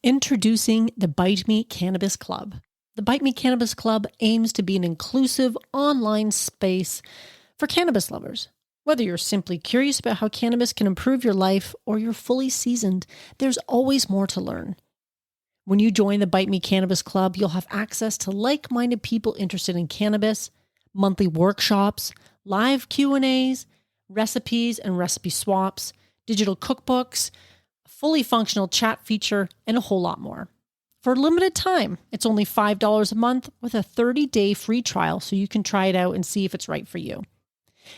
Introducing the Bite Me Cannabis Club. The Bite Me Cannabis Club aims to be an inclusive online space for cannabis lovers. Whether you're simply curious about how cannabis can improve your life or you're fully seasoned, there's always more to learn. When you join the Bite Me Cannabis Club, you'll have access to like-minded people interested in cannabis, monthly workshops, live Q&As, recipes and recipe swaps, digital cookbooks, a fully functional chat feature, and a whole lot more. For a limited time, it's only $5 a month with a 30-day free trial so you can try it out and see if it's right for you.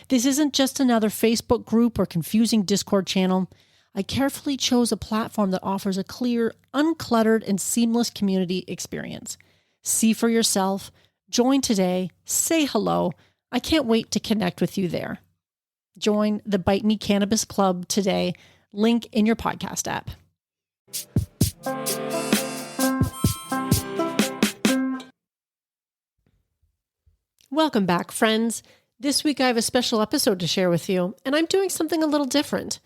This isn't just another Facebook group or confusing Discord channel. I carefully chose a platform that offers a clear, uncluttered, and seamless community experience. See for yourself, join today, say hello. I can't wait to connect with you there. Join the Bite Me Cannabis Club today. Link in your podcast app. Welcome back, friends. This week I have a special episode to share with you, and I'm doing something a little different.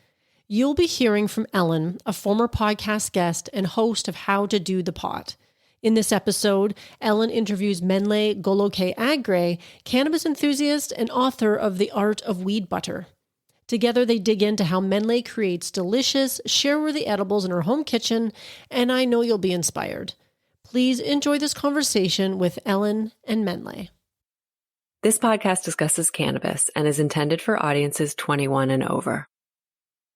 You'll be hearing from Ellen, a former podcast guest and host of How to Do the Pot. In this episode, Ellen interviews Mennlay Golokeh Aggrey, cannabis enthusiast and author of The Art of Weed Butter. Together, they dig into how Mennlay creates delicious, share-worthy edibles in her home kitchen, and I know you'll be inspired. Please enjoy this conversation with Ellen and Mennlay. This podcast discusses cannabis and is intended for audiences 21 and over.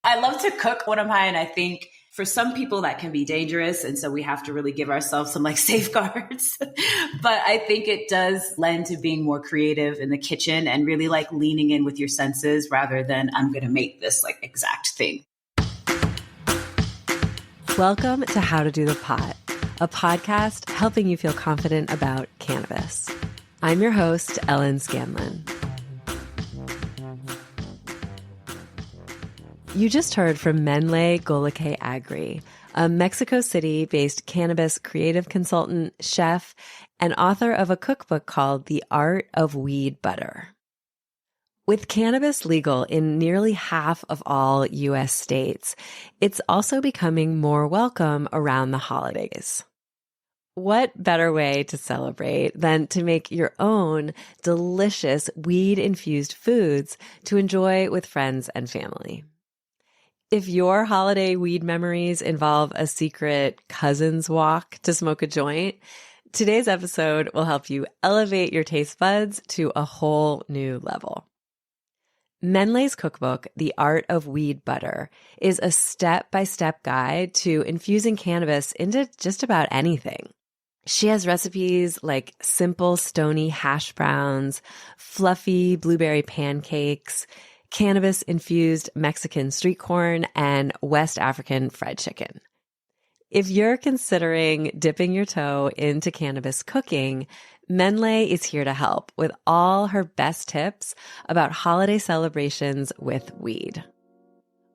I love to cook when I'm high, and I think for some people that can be dangerous, and so we have to really give ourselves some safeguards. But I think it does lend to being more creative in the kitchen and really leaning in with your senses rather than I'm going to make this exact thing. Welcome to How to Do the Pot, a podcast helping you feel confident about cannabis. I'm your host, Ellen Scanlon. You just heard from Mennlay Golokeh Aggrey, a Mexico City-based cannabis creative consultant, chef, and author of a cookbook called The Art of Weed Butter. With cannabis legal in nearly half of all U.S. states, it's also becoming more welcome around the holidays. What better way to celebrate than to make your own delicious weed-infused foods to enjoy with friends and family? If your holiday weed memories involve a secret cousin's walk to smoke a joint, today's episode will help you elevate your taste buds to a whole new level. Mennlay's cookbook, The Art of Weed Butter, is a step-by-step guide to infusing cannabis into just about anything. She has recipes like simple stony hash browns, fluffy blueberry pancakes, cannabis-infused Mexican street corn, and West African fried chicken. If you're considering dipping your toe into cannabis cooking, Mennlay is here to help with all her best tips about holiday celebrations with weed.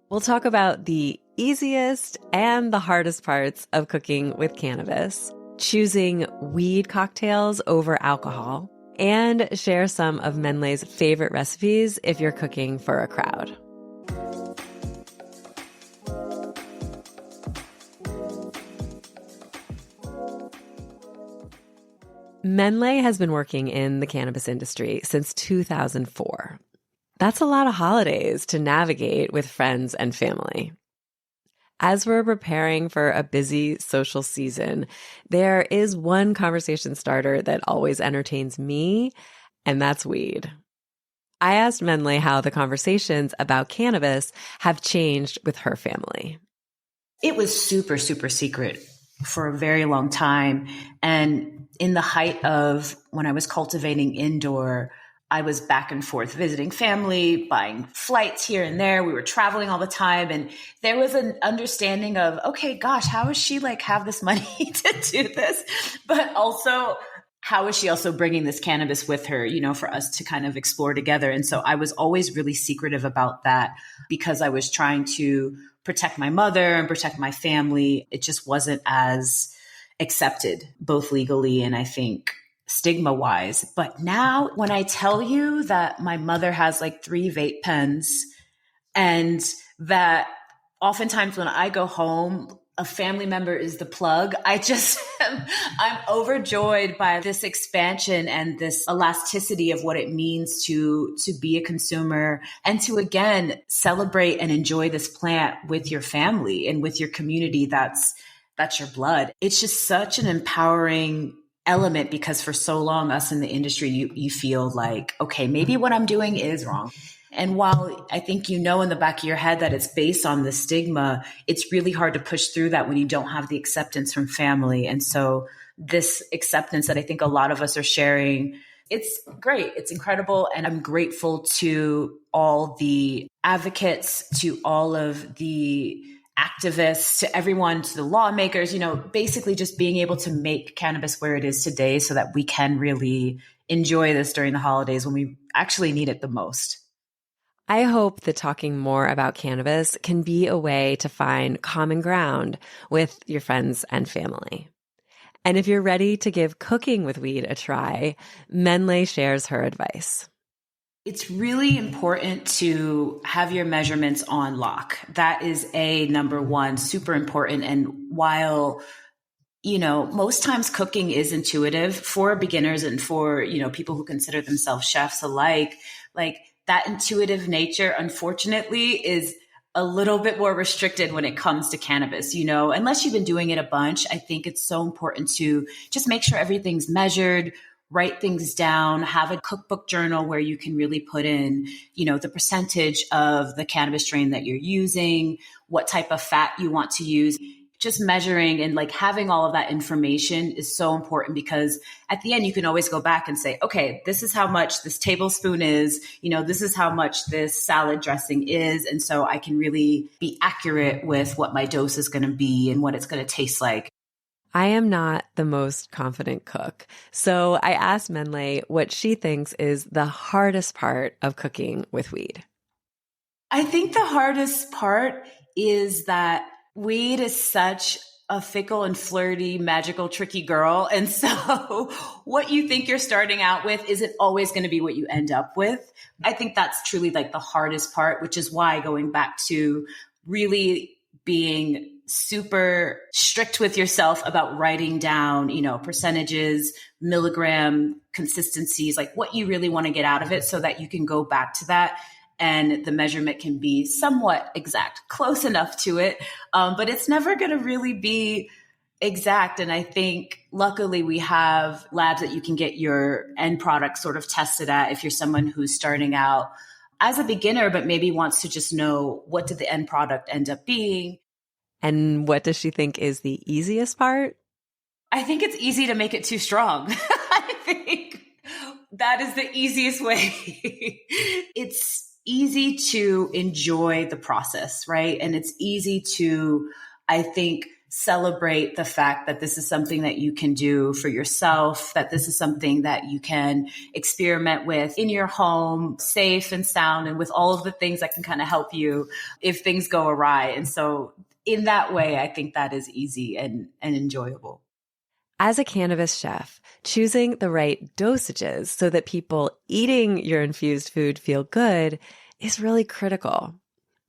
We'll talk about the easiest and the hardest parts of cooking with cannabis, choosing weed cocktails over alcohol, and share some of Mennlay's favorite recipes if you're cooking for a crowd. Mennlay has been working in the cannabis industry since 2004. That's a lot of holidays to navigate with friends and family. As we're preparing for a busy social season, there is one conversation starter that always entertains me, and that's weed. I asked Mennlay how the conversations about cannabis have changed with her family. It was super, super secret for a very long time. And in the height of when I was cultivating indoor, I was back and forth visiting family, buying flights here and there. We were traveling all the time. And there was an understanding of, okay, gosh, how is she have this money to do this? But also, how is she also bringing this cannabis with her, for us to kind of explore together? And so I was always really secretive about that because I was trying to protect my mother and protect my family. It just wasn't as accepted, both legally and I think stigma-wise. But now when I tell you that my mother has 3 vape pens and that oftentimes when I go home, a family member is the plug. I'm overjoyed by this expansion and this elasticity of what it means to be a consumer and to, again, celebrate and enjoy this plant with your family and with your community. That's your blood. It's just such an empowering element, because for so long, us in the industry, you feel like, okay, maybe what I'm doing is wrong. And while I think in the back of your head that it's based on the stigma, it's really hard to push through that when you don't have the acceptance from family. And so this acceptance that I think a lot of us are sharing, it's great. It's incredible. And I'm grateful to all the advocates, to all of the activists, to everyone, to the lawmakers, basically just being able to make cannabis where it is today so that we can really enjoy this during the holidays when we actually need it the most. I hope that talking more about cannabis can be a way to find common ground with your friends and family. And if you're ready to give cooking with weed a try, Mennlay shares her advice. It's really important to have your measurements on lock. That is number one, super important. And while most times cooking is intuitive for beginners and for, people who consider themselves chefs alike, like that intuitive nature, unfortunately, is a little bit more restricted when it comes to cannabis, unless you've been doing it a bunch. I think it's so important to just make sure everything's measured, write things down, have a cookbook journal where you can really put in, the percentage of the cannabis strain that you're using, what type of fat you want to use. Just measuring and having all of that information is so important, because at the end you can always go back and say, okay, this is how much this tablespoon is, this is how much this salad dressing is. And so I can really be accurate with what my dose is going to be and what it's going to taste like. I am not the most confident cook, so I asked Mennlay what she thinks is the hardest part of cooking with weed. I think the hardest part is that weed is such a fickle and flirty, magical, tricky girl. And so what you think you're starting out with isn't always going to be what you end up with. I think that's truly the hardest part, which is why going back to really being super strict with yourself about writing down, percentages, milligram consistencies, what you really want to get out of it so that you can go back to that. And the measurement can be somewhat exact, close enough to it. But it's never going to really be exact. And I think luckily we have labs that you can get your end product sort of tested at if you're someone who's starting out as a beginner, but maybe wants to just know what did the end product end up being. And what does she think is the easiest part? I think it's easy to make it too strong. I think that is the easiest way. It's easy to enjoy the process, right? And it's easy to, I think, celebrate the fact that this is something that you can do for yourself, that this is something that you can experiment with in your home, safe and sound, and with all of the things that can kind of help you if things go awry. And so in that way, I think that is easy and enjoyable. As a cannabis chef, choosing the right dosages so that people eating your infused food feel good is really critical.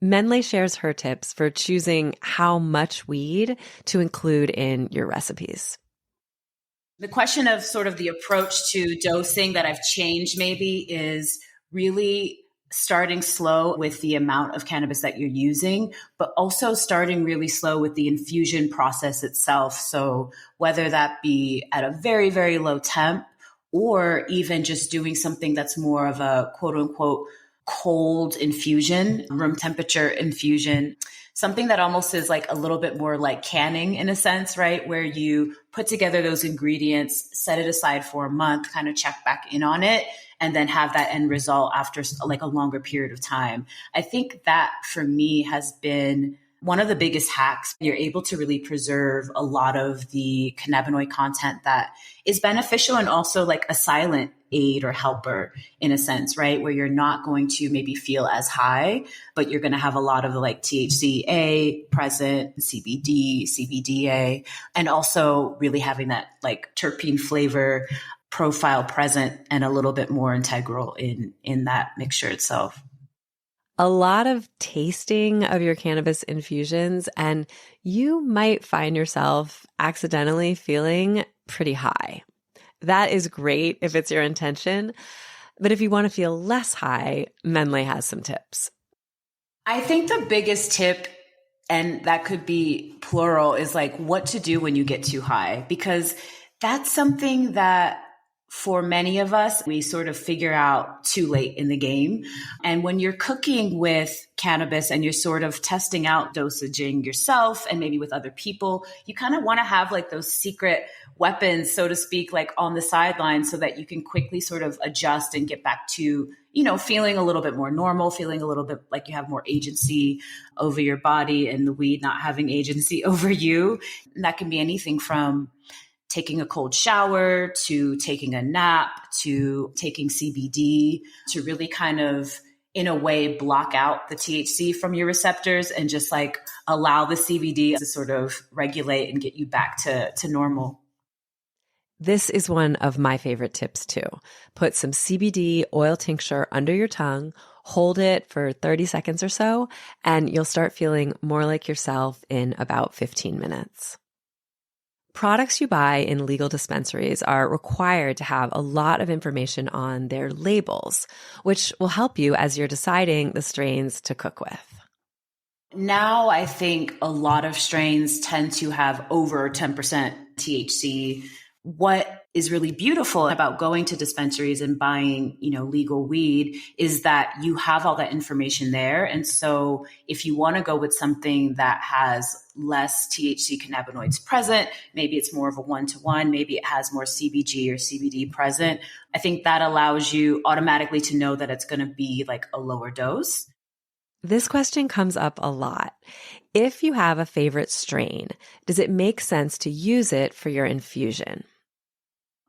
Mennlay shares her tips for choosing how much weed to include in your recipes. The question of sort of the approach to dosing that I've changed maybe is really starting slow with the amount of cannabis that you're using, but also starting really slow with the infusion process itself. So whether that be at a very, very low temp, or even just doing something that's more of a quote unquote cold infusion, room temperature infusion, something that almost is a little bit more like canning in a sense, right? Where you put together those ingredients, set it aside for a month, kind of check back in on it, and then have that end result after a longer period of time. I think that for me has been one of the biggest hacks. You're able to really preserve a lot of the cannabinoid content that is beneficial and also a silent aid or helper in a sense, right? Where you're not going to maybe feel as high, but you're going to have a lot of THCA present, CBD, CBDA, and also really having that terpene flavor profile present and a little bit more integral in that mixture itself. a lot of tasting of your cannabis infusions, and you might find yourself accidentally feeling pretty high. That is great if it's your intention. But if you want to feel less high, Mennlay has some tips. I think the biggest tip, and that could be plural, is like what to do when you get too high, because that's something that for many of us, we sort of figure out too late in the game. And when you're cooking with cannabis and you're sort of testing out dosaging yourself and maybe with other people, you kind of want to have like those secret weapons, so to speak, like on the sidelines so that you can quickly sort of adjust and get back to, you know, feeling a little bit more normal, feeling a little bit like you have more agency over your body and the weed not having agency over you. And that can be anything from taking a cold shower to taking a nap to taking CBD to really kind of, in a way, block out the THC from your receptors and just like allow the CBD to sort of regulate and get you back to normal. This is one of my favorite tips too. Put some CBD oil tincture under your tongue, hold it for 30 seconds or so, and you'll start feeling more like yourself in about 15 minutes. Products you buy in legal dispensaries are required to have a lot of information on their labels, which will help you as you're deciding the strains to cook with. Now, I think a lot of strains tend to have over 10% THC. What is really beautiful about going to dispensaries and buying, you know, legal weed is that you have all that information there. And so if you want to go with something that has less THC cannabinoids present, maybe it's more of a 1-to-1, maybe it has more CBG or CBD present, I think that allows you automatically to know that it's going to be like a lower dose. This question comes up a lot. If you have a favorite strain, does it make sense to use it for your infusion?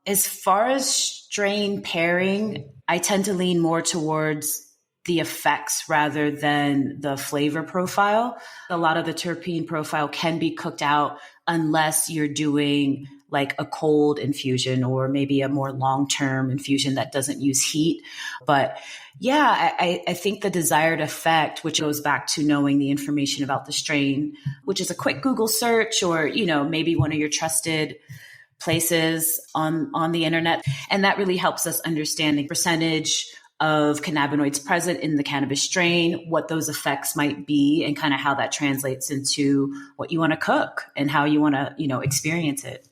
As far as strain pairing, I tend to lean more towards the effects rather than the flavor profile. A lot of the terpene profile can be cooked out unless you're doing like a cold infusion or maybe a more long-term infusion that doesn't use heat. But yeah, I think the desired effect, which goes back to knowing the information about the strain, which is a quick Google search or, you know, maybe one of your trusted places on the internet. And that really helps us understand the percentage of cannabinoids present in the cannabis strain, what those effects might be, and kind of how that translates into what you want to cook and how you want to, you know, experience it.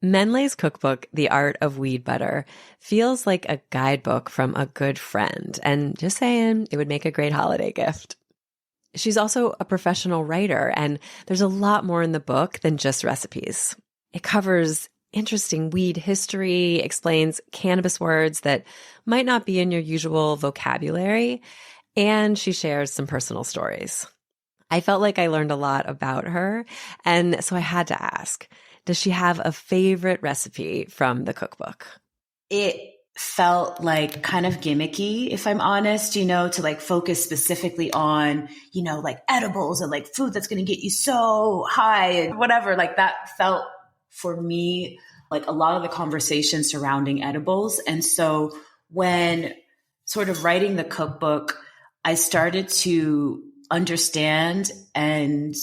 Mennlay's cookbook, The Art of Weed Butter, feels like a guidebook from a good friend. And just saying, it would make a great holiday gift. She's also a professional writer, and there's a lot more in the book than just recipes. It covers interesting weed history, explains cannabis words that might not be in your usual vocabulary, and she shares some personal stories. I felt like I learned a lot about her, and so I had to ask, does she have a favorite recipe from the cookbook? It felt like kind of gimmicky, if I'm honest, you know, to like focus specifically on, you know, like edibles and like food that's going to get you so high and whatever. Like that felt for me like a lot of the conversation surrounding edibles. And so when sort of writing the cookbook, I started to understand and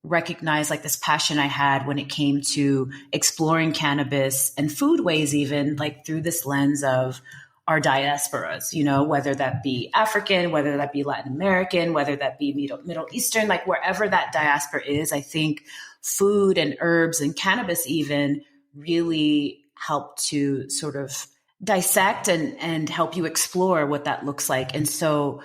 recognize like this passion I had when it came to exploring cannabis and food ways, even like through this lens of our diasporas, you know, whether that be African, whether that be Latin American, whether that be Middle Eastern, like wherever that diaspora is, I think food and herbs and cannabis even really help to sort of dissect and help you explore what that looks like. And so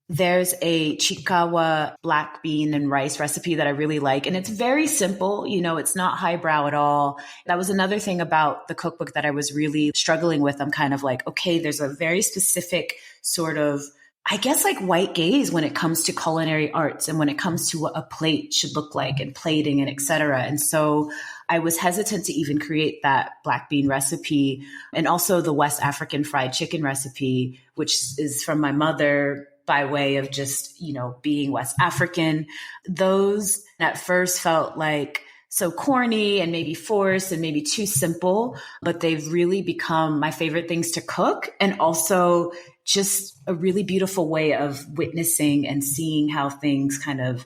there's a Chikawa black bean and rice recipe that I really like. And it's very simple. You know, it's not highbrow at all. That was another thing about the cookbook that I was really struggling with. I'm kind of like, okay, there's a very specific sort of, I guess, like white gaze when it comes to culinary arts and when it comes to what a plate should look like and plating and et cetera. And so I was hesitant to even create that black bean recipe, and also the West African fried chicken recipe, which is from my mother by way of just, you know, being West African. Those at first felt like so corny and maybe forced and maybe too simple, but they've really become my favorite things to cook. And also just a really beautiful way of witnessing and seeing how things kind of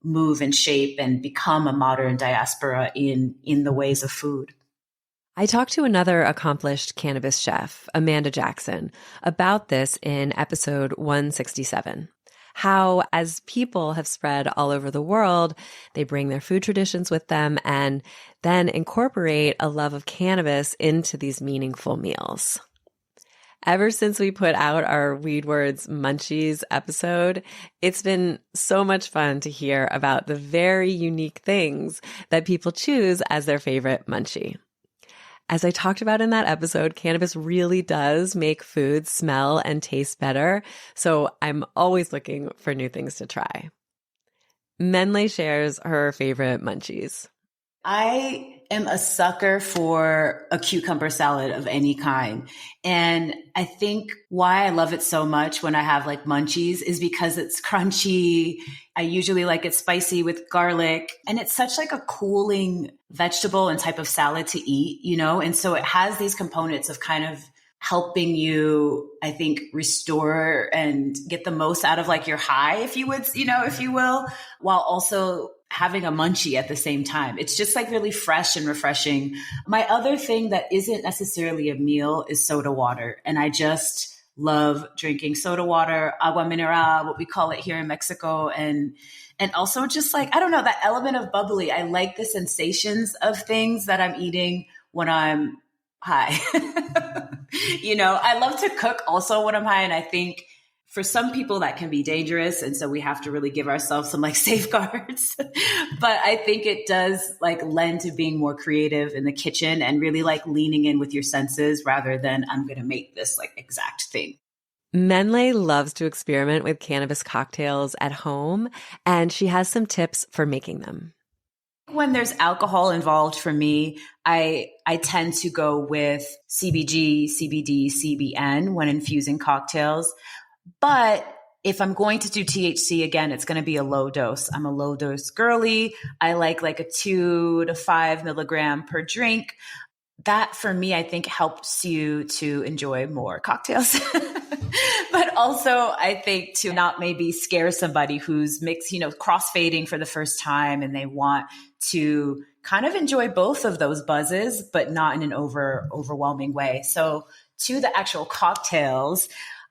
move and shape and become a modern diaspora in the ways of food. I talked to another accomplished cannabis chef, Amanda Jackson, about this in episode 167. How, as people have spread all over the world, they bring their food traditions with them and then incorporate a love of cannabis into these meaningful meals. Ever since we put out our Weed Words Munchies episode, it's been so much fun to hear about the very unique things that people choose as their favorite munchie. As I talked about in that episode, cannabis really does make food smell and taste better, so I'm always looking for new things to try. Mennlay shares her favorite munchies. I am a sucker for a cucumber salad of any kind. And I think why I love it so much when I have like munchies is because it's crunchy. I usually like it spicy with garlic, and it's such like a cooling vegetable and type of salad to eat, you know? And so it has these components of kind of helping you, I think, restore and get the most out of like your high, if you would, you know, if you will, while also having a munchie at the same time. It's just like really fresh and refreshing. My other thing that isn't necessarily a meal is soda water. And I just love drinking soda water, agua mineral, what we call it here in Mexico. And also just like, I don't know, that element of bubbly. I like the sensations of things that I'm eating when I'm high. You know, I love to cook also when I'm high. And I think for some people that can be dangerous. And so we have to really give ourselves some like safeguards. But I think it does like lend to being more creative in the kitchen and really like leaning in with your senses rather than I'm going to make this like exact thing. Mennlay loves to experiment with cannabis cocktails at home, and she has some tips for making them. When there's alcohol involved for me, I tend to go with CBG, CBD, CBN when infusing cocktails. But if I'm going to do THC, again, it's going to be a low dose. I'm a low dose girly. I like a 2 to 5 milligram per drink. That for me, I think helps you to enjoy more cocktails. But also I think to not maybe scare somebody who's crossfading for the first time and they want to kind of enjoy both of those buzzes, but not in an overwhelming way. So to the actual cocktails,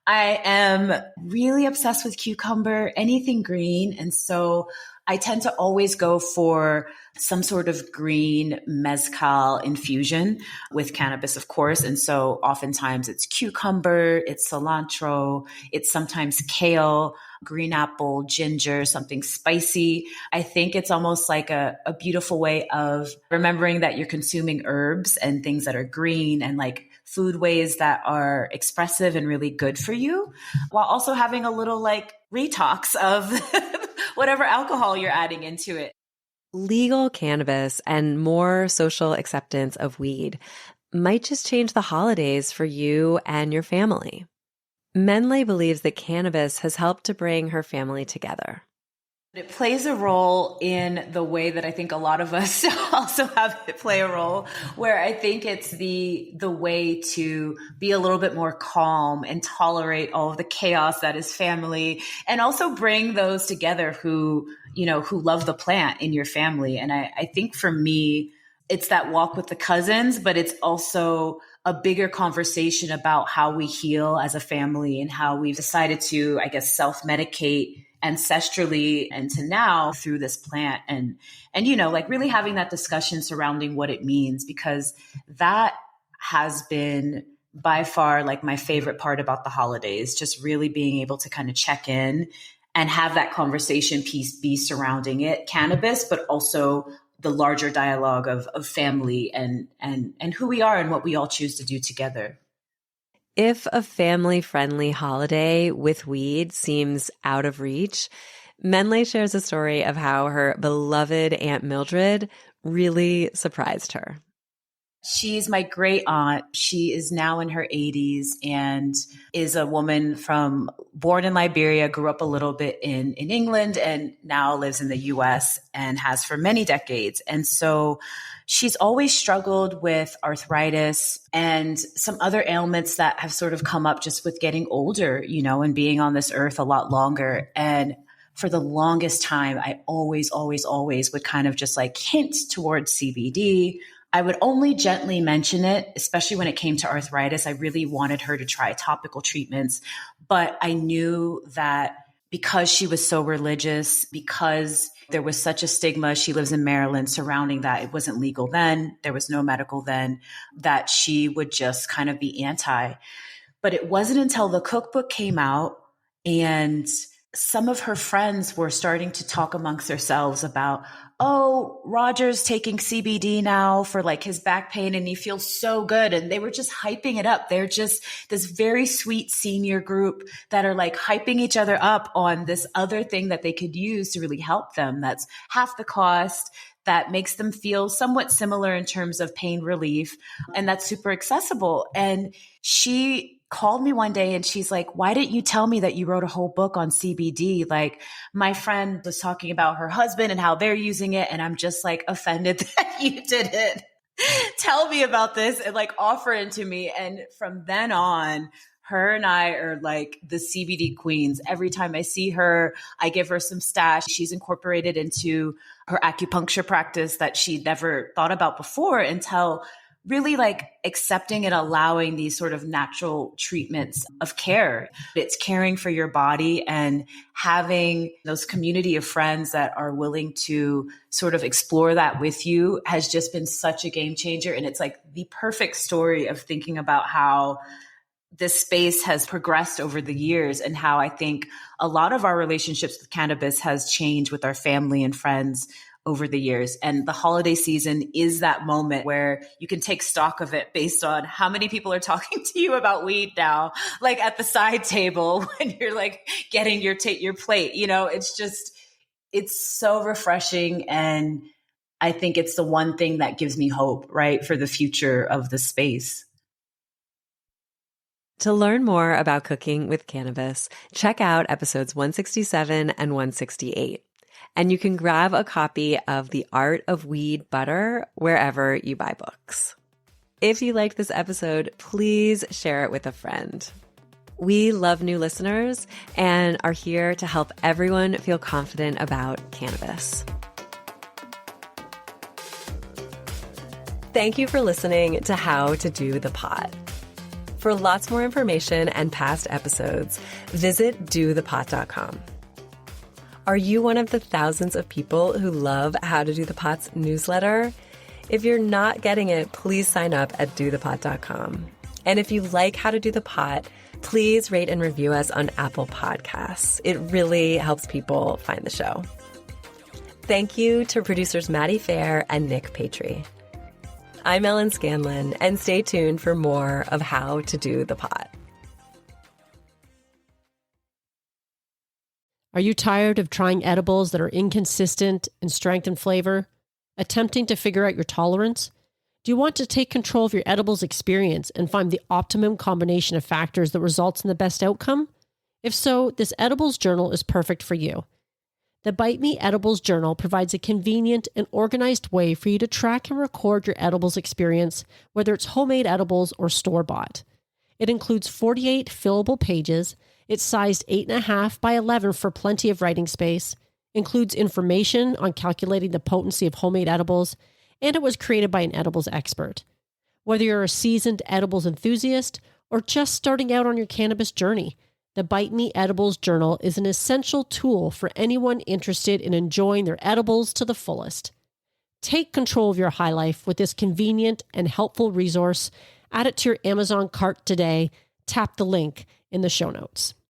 I am really obsessed with cucumber, anything green. And so I tend to always go for some sort of green mezcal infusion with cannabis, of course. And so oftentimes it's cucumber, it's cilantro, it's sometimes kale, green apple, ginger, something spicy. I think it's almost like a beautiful way of remembering that you're consuming herbs and things that are green and like food ways that are expressive and really good for you, while also having a little like retox of whatever alcohol you're adding into it. Legal cannabis and more social acceptance of weed might just change the holidays for you and your family. Mennlay believes that cannabis has helped to bring her family together. It plays a role in the way that I think a lot of us also have it play a role, where I think it's the way to be a little bit more calm and tolerate all of the chaos that is family, and also bring those together who love the plant in your family. And I think for me, it's that walk with the cousins, but it's also a bigger conversation about how we heal as a family and how we've decided to, I guess, self-medicate ancestrally and to now through this plant, and like really having that discussion surrounding what it means, because that has been by far like my favorite part about the holidays, just really being able to kind of check in and have that conversation piece be surrounding it, cannabis, but also the larger dialogue of family and who we are and what we all choose to do together. If a family-friendly holiday with weed seems out of reach, Mennlay shares a story of how her beloved Aunt Mildred really surprised her. She's my great aunt. She is now in her 80s and is a woman born in Liberia, grew up a little bit in England, and now lives in the US and has for many decades. And so she's always struggled with arthritis and some other ailments that have sort of come up just with getting older, and being on this earth a lot longer. And for the longest time, I always would kind of just like hint towards CBD. I would only gently mention it, especially when it came to arthritis. I really wanted her to try topical treatments, but I knew that because she was so religious, because there was such a stigma, she lives in Maryland, surrounding that. It wasn't legal then. There was no medical then, that she would just kind of be anti. But it wasn't until the cookbook came out and some of her friends were starting to talk amongst themselves about, oh, Roger's taking CBD now for like his back pain and he feels so good. And they were just hyping it up. They're just this very sweet senior group that are like hyping each other up on this other thing that they could use to really help them. That's half the cost, that makes them feel somewhat similar in terms of pain relief. And that's super accessible. And she called me one day and she's like, why didn't you tell me that you wrote a whole book on CBD? Like, my friend was talking about her husband and how they're using it. And I'm just like offended that you didn't tell me about this and like offer it to me. And from then on, her and I are like the CBD queens. Every time I see her, I give her some stash. She's incorporated into her acupuncture practice that she never thought about before until really like accepting and allowing these sort of natural treatments of care. It's caring for your body and having those community of friends that are willing to sort of explore that with you has just been such a game changer. And it's like the perfect story of thinking about how this space has progressed over the years and how I think a lot of our relationships with cannabis has changed with our family and friends over the years. And the holiday season is that moment where you can take stock of it based on how many people are talking to you about weed now, like at the side table when you're like getting your plate, it's so refreshing. And I think it's the one thing that gives me hope, right, for the future of the space. To learn more about cooking with cannabis, check out episodes 167 and 168. And you can grab a copy of The Art of Weed Butter wherever you buy books. If you liked this episode, please share it with a friend. We love new listeners and are here to help everyone feel confident about cannabis. Thank you for listening to How to Do the Pot. For lots more information and past episodes, visit dothepot.com. Are you one of the thousands of people who love How to Do the Pot's newsletter? If you're not getting it, please sign up at dothepot.com. And if you like How to Do the Pot, please rate and review us on Apple Podcasts. It really helps people find the show. Thank you to producers Maddie Fair and Nick Patry. I'm Ellen Scanlon, and stay tuned for more of How to Do the Pot. Are you tired of trying edibles that are inconsistent in strength and flavor? Attempting to figure out your tolerance? Do you want to take control of your edibles experience and find the optimum combination of factors that results in the best outcome? If so, this edibles journal is perfect for you. The Bite Me Edibles Journal provides a convenient and organized way for you to track and record your edibles experience, whether it's homemade edibles or store-bought. It includes 48 fillable pages. It's sized 8.5 by 11 for plenty of writing space, includes information on calculating the potency of homemade edibles, and it was created by an edibles expert. Whether you're a seasoned edibles enthusiast or just starting out on your cannabis journey, the Bite Me Edibles Journal is an essential tool for anyone interested in enjoying their edibles to the fullest. Take control of your high life with this convenient and helpful resource. Add it to your Amazon cart today. Tap the link in the show notes.